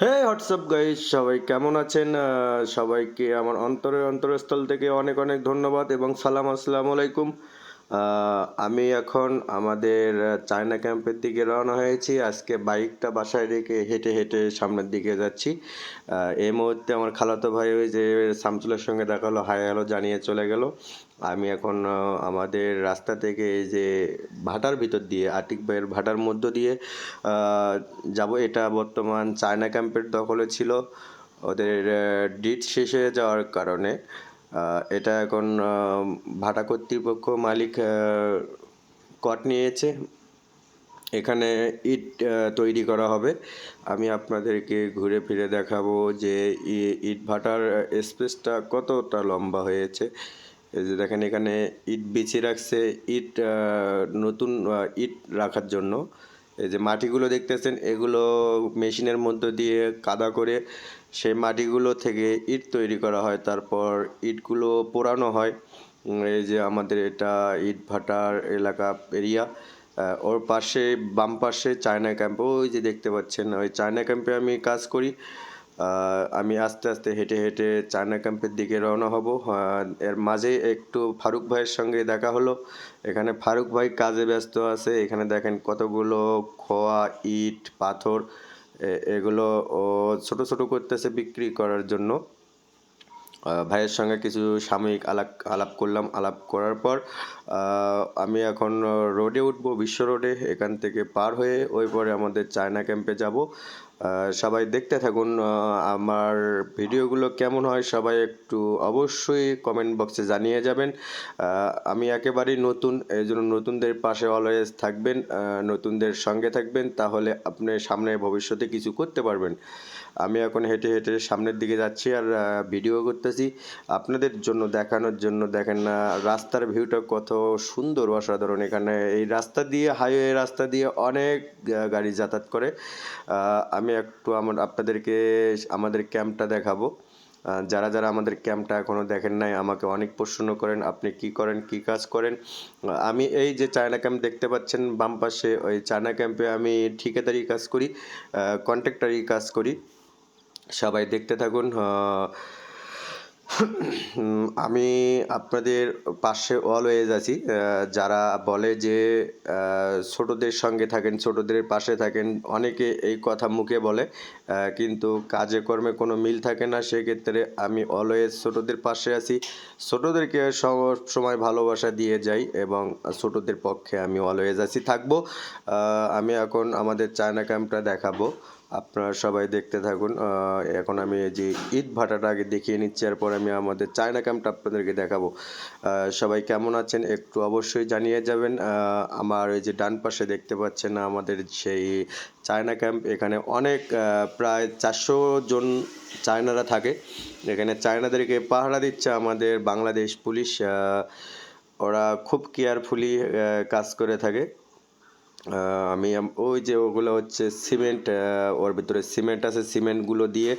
হে WhatsApp guys, সবাই কেমন আছেন? সবাইকে আমার অন্তরস্থল থেকে অনেক অনেক ধন্যবাদ এবং সালাম, আসসালামু আলাইকুম। আমি এখন আমাদের চায়না ক্যাম্পের দিকে রওনা হয়েছি। আজকে বাইকটা বাসায় রেখে হেঁটে হেঁটে সামনের দিকে যাচ্ছি। এই মুহূর্তে আমার খালাতো ভাই ওই যে শামসুলের সঙ্গে দেখা হলো, হাই হ্যালো জানিয়ে চলে গেল। আমি এখন আমাদের রাস্তা থেকে এই যে ভাটার ভিতর দিয়ে, আতিক ভাইয়ের ভাটার মধ্য দিয়ে যাব। এটা বর্তমান চায়না ক্যাম্পের দখলে ছিল। ওদের ডিট শেষ হয়ে যাওয়ার কারণে এটা এখন ভাটা কর্তৃপক্ষ মালিক কট নিয়েছে। এখানে ইট তৈরি করা হবে। আমি আপনাদেরকে ঘুরে ফিরে দেখাবো যে ইট ভাটার স্পেসটা কতটা লম্বা হয়েছে। এই যে দেখেন, এখানে ইট বিছিয়ে রাখছে, ইট নতুন ইট রাখার জন্য। এই যে মাটিগুলো দেখতেছেন, এগুলো মেশিনের মধ্য দিয়ে কাদা করে সেই মাটিগুলো থেকে ইট তৈরি করা হয়, তারপর ইটগুলো পোড়ানো হয়। এই যে আমাদের এটা ইট ভাটার এলাকা এরিয়া। ওর পাশে, বাম পাশে চায়না ক্যাম্প, ওই যে দেখতে পাচ্ছেন, ওই চায়না ক্যাম্পে আমি কাজ করি। আমি আস্তে আস্তে হেঁটে হেঁটে চায়না ক্যাম্পের দিকে রওনা হব। এর মাঝে একটু ফারুক ভাইয়ের সঙ্গে দেখা হলো। এখানে ফারুক ভাই কাজে ব্যস্ত আছে। এখানে দেখেন কতগুলো খোয়া, ইট, পাথর এগুলো ও ছোট ছোট করতেছে বিক্রি করার জন্য। ভাইয়ের সঙ্গে কিছু সাময়িক আলাপ করলাম। আলাপ করার পর আমি এখন রোডে উঠবো, বিশ্ব রোডে। এখান থেকে পার হয়ে ওই পরে আমাদের চায়না ক্যাম্পে যাব। সবাই দেখতে থাকুন। আমার ভিডিওগুলো কেমন হয় সবাই একটু অবশ্যই কমেন্ট বক্সে জানিয়ে যাবেন। আমি একেবারেই নতুন, এই জন্য নতুনদের পাশে অলওয়েজ থাকবেন, নতুনদের সঙ্গে থাকবেন, তাহলে আপনি সামনে ভবিষ্যতে কিছু করতে পারবেন। আমি এখন হেঁটে হেঁটে সামনের দিকে যাচ্ছি আর ভিডিও করতেছি আপনাদের জন্য, দেখানোর জন্য। দেখেন না রাস্তার ভিউটা কত সুন্দর, অসাধারণ। এখানে এই রাস্তা দিয়ে, হাইওয়ে রাস্তা দিয়ে অনেক গাড়ি যাতায়াত করে। আমি একটু আপনাদেরকে আমাদের ক্যাম্পটা দেখাবো। যারা যারা আমাদের ক্যাম্পটা এখনও দেখেন নাই, আমাকে অনেক প্রশ্ন করেন আপনি কি করেন, কি কাজ করেন। আমি এই যে চায়না ক্যাম্প দেখতে পাচ্ছেন বাম পাশে, ওই চায়না ক্যাম্পে আমি ঠিকাদারি কাজ করি, কন্ট্রাক্টারি কাজ করি। সবাই দেখতে থাকুন। আমি আপনাদের পাশে অলওয়েজ আছি। যারা বলে যে ছোটদের সঙ্গে থাকেন, ছোটদের পাশে থাকেন, অনেকে এই কথা মুখে বলে, কিন্তু কাজে কর্মে কোনো মিল থাকে না। সেক্ষেত্রে আমি অলওয়েজ ছোটদের পাশে আছি, ছোটদেরকে সব সময় ভালোবাসা দিয়ে যাই এবং ছোটদের পক্ষে আমি অলওয়েজ আছি, থাকবো। আমি এখন আমাদের চায়না ক্যাম্পটা দেখাবো, আপনারা সবাই দেখতে থাকুন। এখন আমি এই যে ইট ভাটাটা আগে দেখিয়ে নিচ্ছি, এরপর আমি আমাদের চায়না ক্যাম্পটা আপনাদেরকে দেখাবো। সবাই কেমন আছেন একটু অবশ্যই জানিয়ে যাবেন। আমার এই যে ডান পাশে দেখতে পাচ্ছেন আমাদের সেই চায়না ক্যাম্প। এখানে অনেক প্রায় 400 জন চায়নারা থাকে। এখানে চায়নাদেরকে পাহারা দিচ্ছে আমাদের বাংলাদেশ পুলিশ। ওরা খুব কেয়ারফুলি কাজ করে থাকে। আমি ওই যে ওগুলো হচ্ছে সিমেন্ট, ওর ভিতরে সিমেন্ট আছে, সিমেন্টগুলো দিয়ে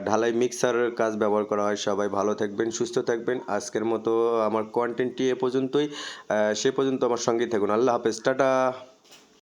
ঢালাই মিক্সার কাজ ব্যবহার করা হয়। সবাই ভালো থাকবেন, সুস্থ থাকবেন। আজকের মতো আমার কন্টেন্টটি এ পর্যন্তই। সে পর্যন্ত আমার সঙ্গেই থাকুন। আল্লাহ হাফেজ, টাটা।